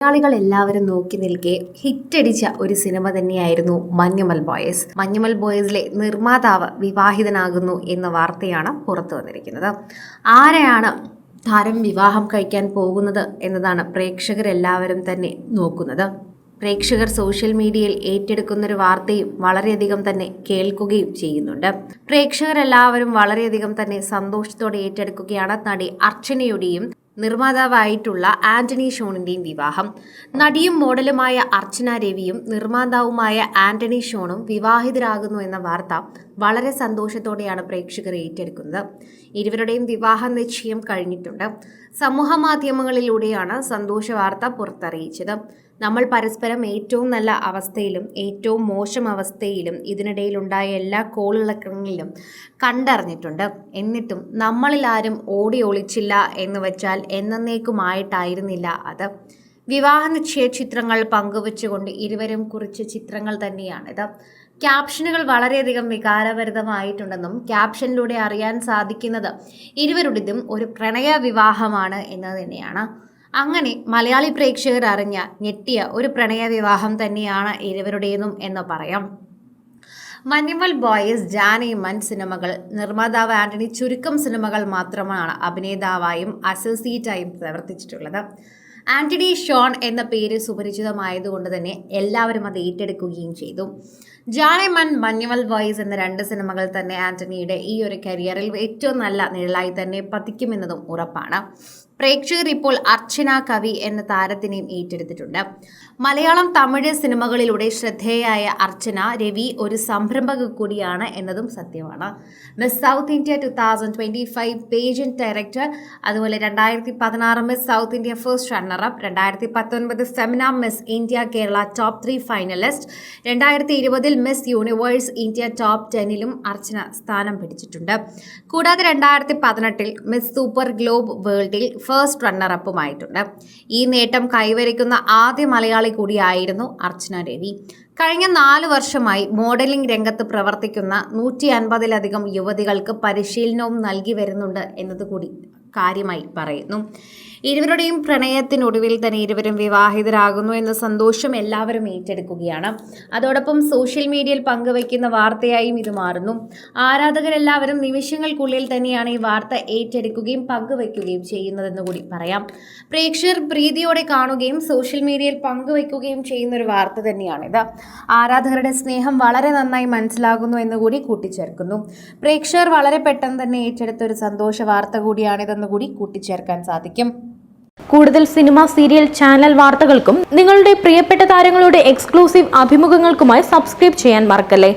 മലയാളികൾ എല്ലാവരും നോക്കി നിൽക്കെ ഹിറ്റടിച്ച ഒരു സിനിമ തന്നെയായിരുന്നു മഞ്ഞുമൽ ബോയ്സ്. മഞ്ഞുമൽ ബോയ്സിലെ നിർമ്മാതാവ് വിവാഹിതനാകുന്നു എന്ന വാർത്തയാണ് പുറത്തു വന്നിരിക്കുന്നത്. ആരെയാണ് താരം വിവാഹം കഴിക്കാൻ പോകുന്നത് എന്നതാണ് പ്രേക്ഷകരെല്ലാവരും തന്നെ നോക്കുന്നത്. പ്രേക്ഷകർ സോഷ്യൽ മീഡിയയിൽ ഏറ്റെടുക്കുന്നൊരു വാർത്തയും വളരെയധികം തന്നെ കേൾക്കുകയും ചെയ്യുന്നുണ്ട്. പ്രേക്ഷകരെല്ലാവരും വളരെയധികം തന്നെ സന്തോഷത്തോടെ ഏറ്റെടുക്കുകയാണ് നടി അർച്ചനയുടെയും നിർമ്മാതാവായിട്ടുള്ള ആന്റണി ഷോണിന്റെയും വിവാഹം. നടിയും മോഡലുമായ അർച്ചന രവിയും നിർമ്മാതാവുമായ ആന്റണി ഷോണും വിവാഹിതരാകുന്നു എന്ന വാർത്ത വളരെ സന്തോഷത്തോടെയാണ് പ്രേക്ഷകർ ഏറ്റെടുക്കുന്നത്. ഇരുവരുടെയും വിവാഹ നിശ്ചയം കഴിഞ്ഞിട്ടുണ്ട്. സമൂഹ മാധ്യമങ്ങളിലൂടെയാണ് സന്തോഷ വാർത്ത പുറത്തറിയിച്ചത്. നമ്മൾ പരസ്പരം ഏറ്റവും നല്ല അവസ്ഥയിലും ഏറ്റവും മോശം അവസ്ഥയിലും ഇതിനിടയിലുണ്ടായ എല്ലാ കോളിളക്കങ്ങളിലും കണ്ടറിഞ്ഞിട്ടുണ്ട്. എന്നിട്ടും നമ്മളിൽ ആരും ഓടി ഒളിച്ചില്ല എന്ന് വെച്ചാൽ എന്നേക്കുമായിട്ടായിരുന്നില്ല അത്. വിവാഹ നിശ്ചയ ചിത്രങ്ങൾ പങ്കുവച്ചുകൊണ്ട് ഇരുവരും കുറിച്ച ചിത്രങ്ങൾ തന്നെയാണിത്. ക്യാപ്ഷനുകൾ വളരെയധികം വികാരഭരിതമായിട്ടുണ്ടെന്നും ക്യാപ്ഷനിലൂടെ അറിയാൻ സാധിക്കുന്നത് ഇരുവരുടേതും ഒരു പ്രണയ വിവാഹമാണ് എന്ന് തന്നെയാണ്. അങ്ങനെ മലയാളി പ്രേക്ഷകർ അറിഞ്ഞ ഞെട്ടിയ ഒരു പ്രണയ വിവാഹം തന്നെയാണ് ഇരുവരുടേതും എന്ന് പറയാം. മഞ്ഞുമൽ ബോയ്സ്, ജാനേമൻ സിനിമകൾ നിർമ്മാതാവ് ആന്റണി ചുരുക്കം സിനിമകൾ മാത്രമാണ് അഭിനേതാവായും അസോസിയേറ്റായും പ്രവർത്തിച്ചിട്ടുള്ളത്. ആന്റണി ഷോൺ എന്ന പേര് സുപരിചിതമായതുകൊണ്ട് തന്നെ എല്ലാവരും അത് ഏറ്റെടുക്കുകയും ചെയ്തു. ജാനേമൻ, മഞ്ഞുമൽ ബോയ്സ് എന്ന രണ്ട് സിനിമകൾ തന്നെ ആന്റണിയുടെ ഈ ഒരു കരിയറിൽ ഏറ്റവും നല്ല നിഴലായി തന്നെ പതിക്കുമെന്നതും ഉറപ്പാണ്. പ്രേക്ഷകർ ഇപ്പോൾ അർച്ചന കവി എന്ന താരത്തിനെയും ഏറ്റെടുത്തിട്ടുണ്ട്. മലയാളം, തമിഴ് സിനിമകളിലൂടെ ശ്രദ്ധേയായ അർച്ചന രവി ഒരു സംരംഭക കൂടിയാണ് എന്നതും സത്യമാണ്. Miss South India 2025 pageant director, അതുപോലെ 2016 Miss South India first runner up, 2019 Femina Miss India Kerala top 3 finalist, 2020 Miss Universe India top 10ലും അർച്ചന സ്ഥാനം പിടിച്ചിട്ടുണ്ട്. കൂടാതെ 2018 മിസ് സൂപ്പർ ഗ്ലോബ് വേൾഡിൽ ഫസ്റ്റ് റണ്ണറപ്പുമായിട്ടുണ്ട്. ഈ നേട്ടം കൈവരിക്കുന്ന ആദ്യ മലയാളി കൂടിയായിരുന്നു അർച്ചന രവി. കഴിഞ്ഞ 4 വർഷമായി മോഡലിംഗ് രംഗത്ത് പ്രവർത്തിക്കുന്ന 150ലധികം യുവതികൾക്ക് പരിശീലനവും നൽകി വരുന്നുണ്ട് എന്നതുകൂടി കാര്യമായി പറയുന്നു. ഇരുവരുടെയും പ്രണയത്തിനൊടുവിൽ തന്നെ ഇരുവരും വിവാഹിതരാകുന്നു എന്ന സന്തോഷം എല്ലാവരും ഏറ്റെടുക്കുകയാണ്. അതോടൊപ്പം സോഷ്യൽ മീഡിയയിൽ പങ്കുവയ്ക്കുന്ന വാർത്തയായും ഇത് മാറുന്നു. ആരാധകരെല്ലാവരും നിമിഷങ്ങൾക്കുള്ളിൽ തന്നെയാണ് ഈ വാർത്ത ഏറ്റെടുക്കുകയും പങ്കുവയ്ക്കുകയും ചെയ്യുന്നതെന്ന് കൂടി പറയാം. പ്രേക്ഷകർ പ്രീതിയോടെ കാണുകയും സോഷ്യൽ മീഡിയയിൽ പങ്കുവയ്ക്കുകയും ചെയ്യുന്ന ഒരു വാർത്ത തന്നെയാണിത്. ആരാധകരുടെ സ്നേഹം വളരെ നന്നായി മനസ്സിലാകുന്നു എന്നുകൂടി കൂട്ടിച്ചേർക്കുന്നു. പ്രേക്ഷകർ വളരെ പെട്ടെന്ന് തന്നെ ഏറ്റെടുത്ത ഒരു സന്തോഷ വാർത്ത കൂടിയാണിതെന്ന് കൂടി കൂട്ടിച്ചേർക്കാൻ സാധിക്കും. കൂടുതൽ സിനിമ, സീരിയൽ, ചാനൽ വാർത്തകൾക്കും നിങ്ങളുടെ പ്രിയപ്പെട്ട താരങ്ങളുടെ എക്സ്ക്ലൂസീവ് അഭിമുഖങ്ങൾക്കുമായി സബ്സ്ക്രൈബ് ചെയ്യാൻ മറക്കല്ലേ.